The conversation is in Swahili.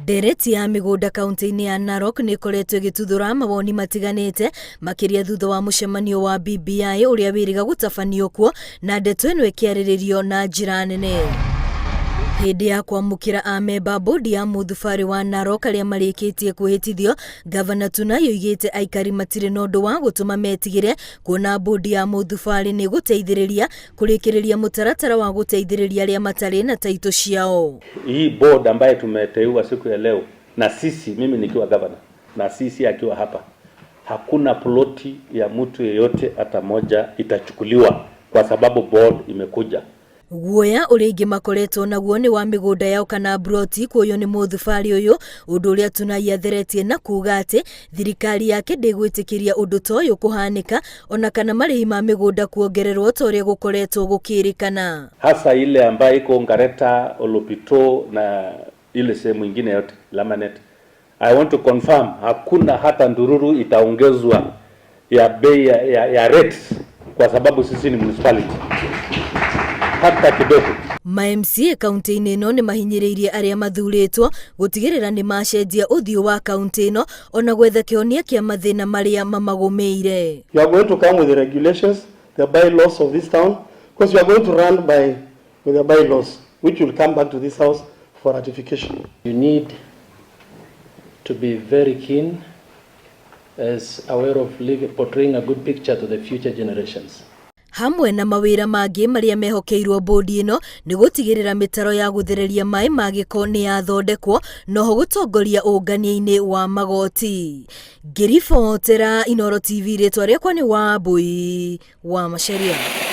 Ndereti ya migunda kaunti-inĩ ya Narok nĩ ĩkoretwo ĩgĩtuthũra mawoni matiganĩte makĩria thutha wa mũcemanio wa BBI ũrĩa wĩrĩga gũtabanio kuo na ndeto ĩno ĩkĩarĩrĩrio na njĩra nene. Hĩndĩ ya kwamũkĩra amemba bodi ya mũthubarĩ wa Narok arĩa marĩkĩtie kwĩhĩtithio, Gavana Tuna yoigĩte aikari matirĩ na ũndũ wa gũtũma metigĩre kuona bodi ya mũthubarĩ nĩ gũteithĩrĩria kũrĩkĩrĩria mũtaratara wa gũteithĩrĩria arĩa matarĩ na taito ciao. Hii board ambaye tumeteua siku ya leo na sisi, mimi nikiwa gavana na sisi akiwa hapa, hakuna ploti ya mtu yeyote hata moja itachukuliwa kwa sababu board imekuja. Guoya ũrĩa ingĩ makoretwo naguo nĩ wa mĩgũnda yao kana broti kuoyo nĩ mũthubarĩ ũyũ, ũndũ ũrĩa Tuna yatheretie na kuuga atĩ thirikari yake ndĩgwĩtĩkĩria ũndũ ta ũyũ kũhanĩka ona kana marĩhi ma mĩgũnda kuongererwo ta ũrĩa gũkoretwo gũkĩrĩkana. Hasa ile ambayo iko Ngareta, Olopito na ile sehemu nyingine yote Lamanet. I want to confirm hakuna hata ndururu itaongezwa ya bei ya rates kwa sababu sisi ni municipality. Hata kidogo. Ma-MCA kaunti-inĩ ĩno nĩ mahinyĩrĩirie arĩa mathurĩtwo gũtigĩrĩra nĩ macenjia ũthiũ wa kaunti ĩno ona gwetha kĩhonia kĩa mathĩna marĩa mamagũmĩire. You are going to come with the regulations, the bylaws of this town, because you are going to run with the bylaws, which will come back to this house for ratification. You need to be very keen as aware of portraying a good picture to the future generations. Hamwe na mawĩra mangĩ marĩa mehokeirwo bodi ĩno nĩ gũtigĩrĩra mĩtaro ya gũthereria maĩ ma gĩko nĩ yathondekwo noho gũtongoria ũngania-inĩ wa magoti. Ngĩribotera Inooro TV, rĩtwa rĩakwa nĩ Wambui wa Macharia.